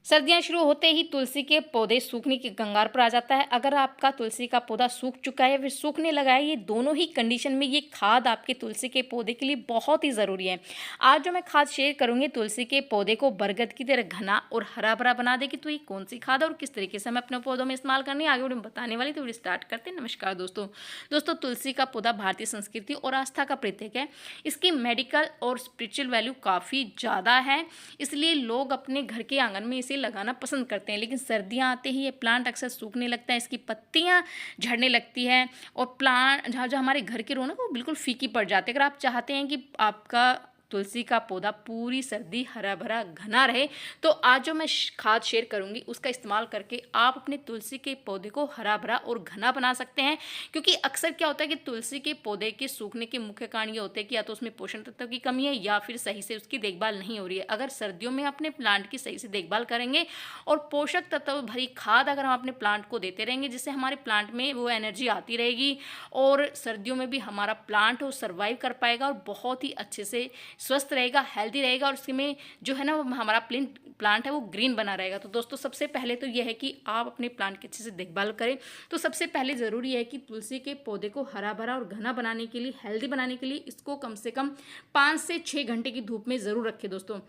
सर्दियाँ शुरू होते ही तुलसी के पौधे सूखने की कगार पर आ जाता है। अगर आपका तुलसी का पौधा सूख चुका है या फिर सूखने लगा है, ये दोनों ही कंडीशन में ये खाद आपके तुलसी के पौधे के लिए बहुत ही ज़रूरी है। आज जो मैं खाद शेयर करूँगी तुलसी के पौधे को बरगद की तरह घना और हरा-भरा बना देगी, तो ये कौन-सी खाद है और किस तरीके से हमें अपने पौधों में इस्तेमाल करनी है, आगे वीडियो में बताने वाली, तो वीडियो स्टार्ट करते हैं। नमस्कार दोस्तों। दोस्तों, तुलसी का पौधा भारतीय संस्कृति और आस्था का प्रतीक है। इसकी मेडिकल और स्पिरिचुअल वैल्यू काफ़ी ज़्यादा है, इसलिए लोग अपने घर के आंगन में इसे लगाना पसंद करते हैं। लेकिन सर्दियाँ आते ही ये प्लांट अक्सर सूखने लगता है, इसकी पत्तियाँ झड़ने लगती है और प्लांट जहाँ जो हमारे घर की रौनक वो बिल्कुल फीकी पड़ जाती है। अगर आप चाहते हैं कि आपका तुलसी का पौधा पूरी सर्दी हरा भरा घना रहे, तो आज जो मैं खाद शेयर करूंगी उसका इस्तेमाल करके आप अपने तुलसी के पौधे को हरा भरा और घना बना सकते हैं। क्योंकि अक्सर क्या होता है कि तुलसी के पौधे के सूखने के मुख्य कारण ये होते हैं कि या तो उसमें पोषण तत्व की कमी है या फिर सही से उसकी देखभाल नहीं हो रही है। अगर सर्दियों में अपने प्लांट की सही से देखभाल करेंगे और पोषक तत्व भरी खाद अगर हम अपने प्लांट को देते रहेंगे, जिससे हमारे प्लांट में वो एनर्जी आती रहेगी और सर्दियों में भी हमारा प्लांट वो सर्वाइव कर पाएगा और बहुत ही अच्छे से स्वस्थ रहेगा, हेल्दी रहेगा और उसमें जो है ना वो हमारा प्लांट है वो ग्रीन बना रहेगा। तो दोस्तों, सबसे पहले तो यह है कि आप अपने प्लांट की अच्छे से देखभाल करें। तो सबसे पहले ज़रूरी है कि तुलसी के पौधे को हरा भरा और घना बनाने के लिए, हेल्दी बनाने के लिए इसको कम से कम 5 से 6 घंटे की धूप में ज़रूर रखें दोस्तों।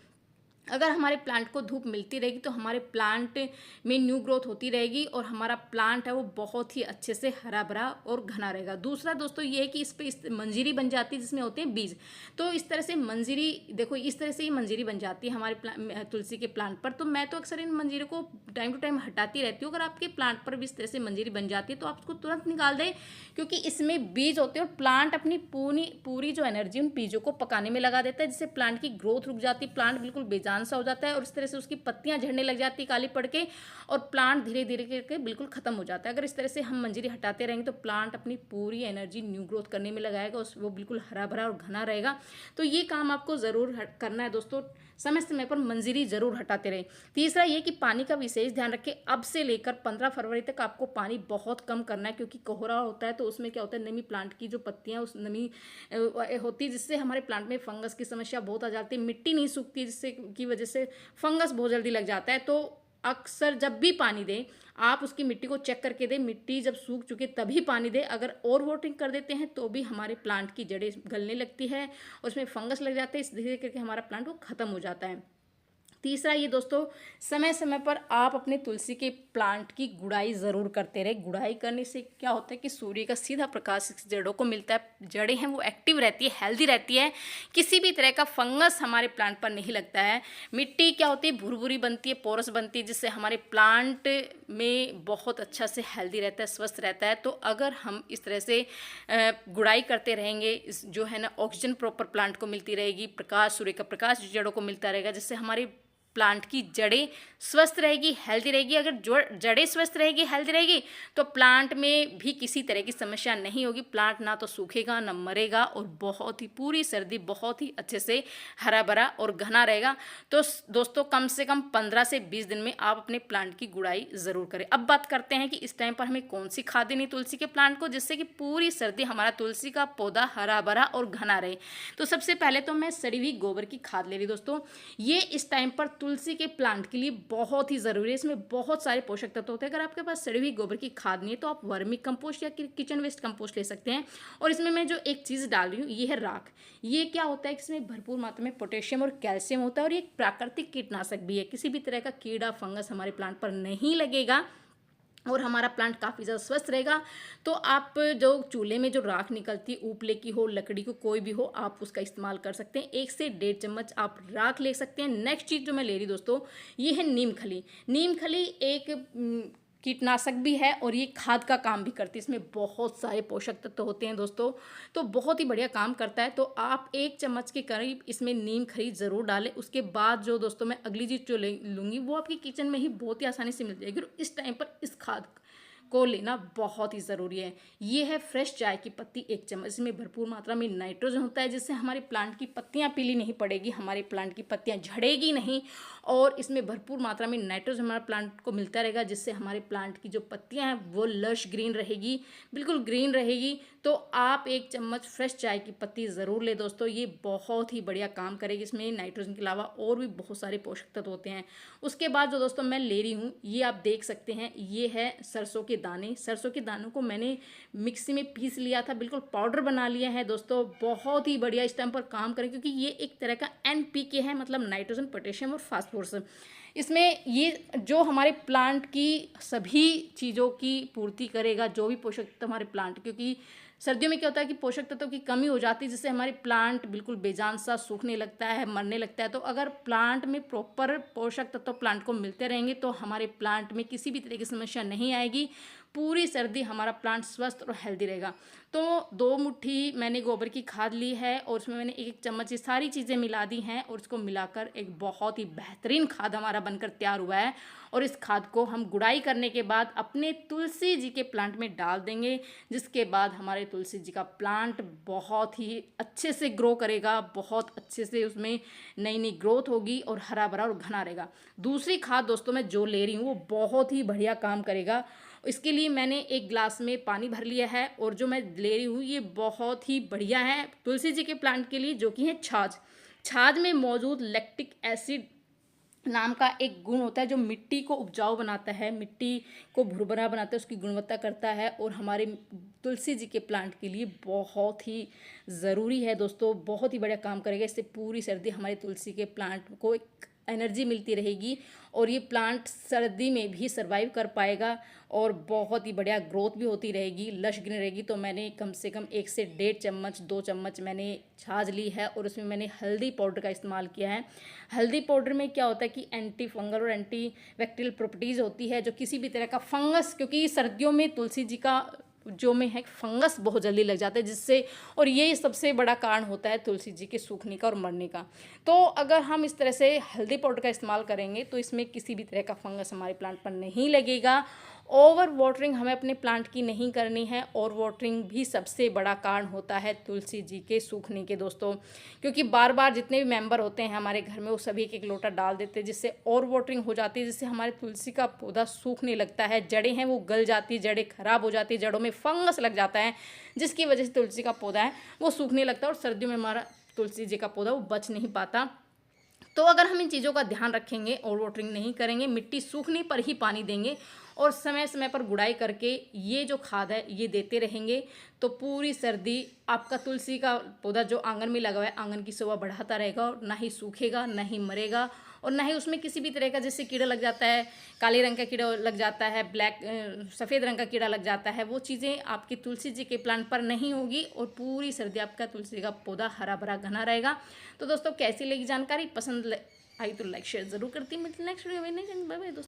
अगर हमारे प्लांट को धूप मिलती रहेगी तो हमारे प्लांट में न्यू ग्रोथ होती रहेगी और हमारा प्लांट है वो बहुत ही अच्छे से हरा भरा और घना रहेगा। दूसरा दोस्तों ये है कि इस पर मंजीरी बन जाती है जिसमें होते हैं बीज। तो इस तरह से मंजीरी, देखो इस तरह से ही मंजीरी बन जाती है हमारे तुलसी के प्लांट पर। तो मैं तो अक्सर इन मंजीरी को टाइम टू टाइम हटाती रहती हूँ। अगर आपके प्लांट पर भी इस तरह से मंजीरी बन जाती है तो आप उसको तुरंत निकाल दें, क्योंकि इसमें बीज होते हैं और प्लांट अपनी पूरी जो एनर्जी उन बीजों को पकाने में लगा देता है, जिससे प्लांट की ग्रोथ रुक जाती है, प्लांट बिल्कुल बेजान सा हो जाता है और इस तरह से उसकी पत्तियां झड़ने लग जाती है काली पड़ के और प्लांट धीरे धीरे करके बिल्कुल खत्म हो जाता है। अगर इस तरह से हम मंजरी हटाते रहेंगे तो प्लांट अपनी पूरी एनर्जी न्यू ग्रोथ करने में लगाएगा, वो बिल्कुल हरा भरा और घना रहेगा। तो ये काम आपको ज़रूर करना है दोस्तों, समय समय पर मंजरी जरूर हटाते रहे। तीसरा ये कि पानी का विशेष ध्यान रखें। अब से लेकर 15 फरवरी तक आपको पानी बहुत कम करना है, क्योंकि कोहरा होता है तो उसमें क्या होता है, नमी प्लांट की जो पत्तियां उस नमी होती है, जिससे हमारे प्लांट में फंगस की समस्या बहुत आ जाती है। मिट्टी नहीं सूखती जिससे की वजह से फंगस बहुत जल्दी लग जाता है। तो अक्सर जब भी पानी दें आप उसकी मिट्टी को चेक करके दें, मिट्टी जब सूख चुके तभी पानी दें। अगर ओवर वाटरिंग कर देते हैं तो भी हमारे प्लांट की जड़ें गलने लगती है और उसमें फंगस लग जाते हैं, इस धीरे करके हमारा प्लांट वो खत्म हो जाता है। तीसरा ये दोस्तों, समय समय पर आप अपने तुलसी के प्लांट की गुड़ाई ज़रूर करते रहे। गुड़ाई करने से क्या होता है कि सूर्य का सीधा प्रकाश जड़ों को मिलता है, जड़ें हैं वो एक्टिव रहती है, हेल्दी रहती है, किसी भी तरह का फंगस हमारे प्लांट पर नहीं लगता है। मिट्टी क्या होती है, भुरभुरी बनती है, पोरस बनती है, जिससे हमारे प्लांट में बहुत अच्छा से हेल्दी रहता है, स्वस्थ रहता है। तो अगर हम इस तरह से गुड़ाई करते रहेंगे, इस जो है ना ऑक्सीजन प्रॉपर प्लांट को मिलती रहेगी, प्रकाश, सूर्य का प्रकाश जड़ों को मिलता रहेगा, जिससे हमारे प्लांट की जड़ें स्वस्थ रहेगी, हेल्दी रहेगी। अगर जड़ें स्वस्थ रहेगी, हेल्दी रहेगी, तो प्लांट में भी किसी तरह की समस्या नहीं होगी। प्लांट ना तो सूखेगा ना मरेगा और बहुत ही पूरी सर्दी बहुत ही अच्छे से हरा भरा और घना रहेगा। तो दोस्तों, कम से कम 15 से 20 दिन में आप अपने प्लांट की गुड़ाई ज़रूर करें। अब बात करते हैं कि इस टाइम पर हमें कौन सी खाद देनी तुलसी के प्लांट को, जिससे कि पूरी सर्दी हमारा तुलसी का पौधा हरा भरा और घना रहे। तो सबसे पहले तो मैं सड़ी हुई गोबर की खाद ले रही दोस्तों। ये इस टाइम पर तुलसी के प्लांट के लिए बहुत ही ज़रूरी है। इसमें बहुत सारे पोषक तत्व होते हैं। अगर आपके पास सड़ी हुई गोबर की खाद नहीं है तो आप वर्मी कंपोस्ट या किचन वेस्ट कंपोस्ट ले सकते हैं। और इसमें मैं जो एक चीज़ डाल रही हूँ ये है राख। ये क्या होता है कि इसमें भरपूर मात्रा में पोटेशियम और कैल्शियम होता है और ये एक प्राकृतिक कीटनाशक भी है। किसी भी तरह का कीड़ा फंगस हमारे प्लांट पर नहीं लगेगा और हमारा प्लांट काफ़ी ज़्यादा स्वस्थ रहेगा। तो आप जो चूल्हे में जो राख निकलती है, उपले की हो, लकड़ी को कोई भी हो, आप उसका इस्तेमाल कर सकते हैं। 1 से 1.5 चम्मच आप राख ले सकते हैं। नेक्स्ट चीज़ जो मैं ले रही दोस्तों ये है नीम खली। नीम खली एक कीटनाशक भी है और ये खाद का काम भी करती है। इसमें बहुत सारे पोषक तत्व होते हैं दोस्तों, तो बहुत ही बढ़िया काम करता है। तो आप 1 चम्मच के करीब इसमें नीम खली ज़रूर डालें। उसके बाद जो दोस्तों मैं अगली चीज़ जो लूँगी वो आपकी किचन में ही बहुत ही आसानी से मिल जाएगी और इस टाइम पर इस खाद को लेना बहुत ही ज़रूरी है। ये है फ्रेश चाय की पत्ती 1 चम्मच, इसमें भरपूर मात्रा में नाइट्रोजन होता है जिससे हमारे प्लांट की पत्तियां पीली नहीं पड़ेगी, हमारे प्लांट की पत्तियां झड़ेगी नहीं, और इसमें भरपूर मात्रा में नाइट्रोजन हमारे प्लांट को मिलता रहेगा जिससे हमारे प्लांट की जो पत्तियां हैं वो लश ग्रीन रहेगी, बिल्कुल ग्रीन रहेगी। तो आप 1 चम्मच फ्रेश चाय की पत्ती ज़रूर ले दोस्तों, ये बहुत ही बढ़िया काम करेगी। इसमें नाइट्रोजन के अलावा और भी बहुत सारे पोषक तत्व होते हैं। उसके बाद जो दोस्तों मैं ले रही हूँ, ये आप देख सकते हैं, ये है सरसों के दाने। सरसों के दानों को मैंने मिक्सी में पीस लिया था, बिल्कुल पाउडर बना लिया है दोस्तों। बहुत ही बढ़िया इस टाइम पर काम करें क्योंकि ये एक तरह का NPK है, मतलब नाइट्रोजन, पोटेशियम और फास्फोरस। इसमें ये जो हमारे प्लांट की सभी चीज़ों की पूर्ति करेगा, जो भी पोषक तत्व हमारे प्लांट, क्योंकि सर्दियों में क्या होता है कि पोषक तत्वों की कमी हो जाती है जिससे हमारे प्लांट बिल्कुल बेजान सा सूखने लगता है, मरने लगता है। तो अगर प्लांट में प्रॉपर पोषक तत्व प्लांट को मिलते रहेंगे तो हमारे प्लांट में किसी भी तरह की समस्या नहीं आएगी, पूरी सर्दी हमारा प्लांट स्वस्थ और हेल्दी रहेगा। तो 2 मुट्ठी मैंने गोबर की खाद ली है और उसमें मैंने 1 चम्मच ये सारी चीज़ें मिला दी हैं और इसको मिलाकर एक बहुत ही बेहतरीन खाद हमारा बनकर तैयार हुआ है। और इस खाद को हम गुड़ाई करने के बाद अपने तुलसी जी के प्लांट में डाल देंगे, जिसके बाद हमारे तुलसी जी का प्लांट बहुत ही अच्छे से ग्रो करेगा, बहुत अच्छे से उसमें नई नई ग्रोथ होगी और हरा भरा और घना रहेगा। दूसरी खाद दोस्तों मैं जो ले रही हूँ वो बहुत ही बढ़िया काम करेगा। इसके लिए मैंने 1 गिलास में पानी भर लिया है और जो मैं ले रही हूँ ये बहुत ही बढ़िया है तुलसी जी के प्लांट के लिए, जो कि है छाछ। छाछ में मौजूद लैक्टिक एसिड नाम का एक गुण होता है जो मिट्टी को उपजाऊ बनाता है, मिट्टी को भुरभुरा बनाता है, उसकी गुणवत्ता करता है और हमारे तुलसी जी के प्लांट के लिए बहुत ही ज़रूरी है दोस्तों, बहुत ही बढ़िया काम करेगा। इससे पूरी सर्दी हमारे तुलसी के प्लांट को एक एनर्जी मिलती रहेगी और ये प्लांट सर्दी में भी सर्वाइव कर पाएगा और बहुत ही बढ़िया ग्रोथ भी होती रहेगी, लश ग्रीन रहेगी। तो मैंने कम से कम 1 से 1.5 चम्मच 2 चम्मच मैंने छाछ ली है और उसमें मैंने हल्दी पाउडर का इस्तेमाल किया है। हल्दी पाउडर में क्या होता है कि एंटी फंगल और एंटी बैक्टीरियल प्रॉपर्टीज़ होती है जो किसी भी तरह का फंगस, क्योंकि सर्दियों में तुलसी जी का जो में है फंगस बहुत जल्दी लग जाता है जिससे, और ये सबसे बड़ा कारण होता है तुलसी जी के सूखने का और मरने का। तो अगर हम इस तरह से हल्दी पाउडर का इस्तेमाल करेंगे तो इसमें किसी भी तरह का फंगस हमारे प्लांट पर नहीं लगेगा। ओवर वाटरिंग हमें अपने प्लांट की नहीं करनी है, और वाटरिंग भी सबसे बड़ा कारण होता है तुलसी जी के सूखने के दोस्तों, क्योंकि बार बार जितने भी मेंबर होते हैं हमारे घर में वो सभी एक एक लोटा डाल देते हैं जिससे और वाटरिंग हो जाती है, जिससे हमारे तुलसी का पौधा सूखने लगता है, जड़ें हैं वो गल जाती है, जड़ें खराब हो जाती है, जड़ों में फंगस लग जाता है जिसकी वजह से तुलसी का पौधा है वो सूखने लगता है और सर्दियों में हमारा तुलसी जी का पौधा वो बच नहीं पाता। तो अगर हम इन चीज़ों का ध्यान रखेंगे और वाटरिंग नहीं करेंगे, मिट्टी सूखने पर ही पानी देंगे और समय समय पर गुड़ाई करके ये जो खाद है ये देते रहेंगे, तो पूरी सर्दी आपका तुलसी का पौधा जो आंगन में लगा हुआ है आंगन की शोभा बढ़ाता रहेगा और ना ही सूखेगा, ना ही मरेगा, और ना ही उसमें किसी भी तरह का जैसे कीड़ा लग जाता है, काले रंग का कीड़ा लग जाता है, सफ़ेद रंग का कीड़ा लग जाता है, वो चीज़ें आपकी तुलसी जी के प्लांट पर नहीं होगी और पूरी सर्दी आपका तुलसी का पौधा हरा भरा घना रहेगा। तो दोस्तों कैसी लगी जानकारी, पसंद आई तो लाइक शेयर ज़रूर करती, मिलती नेक्स्ट वीडियो में। बाय बाय दोस्तों।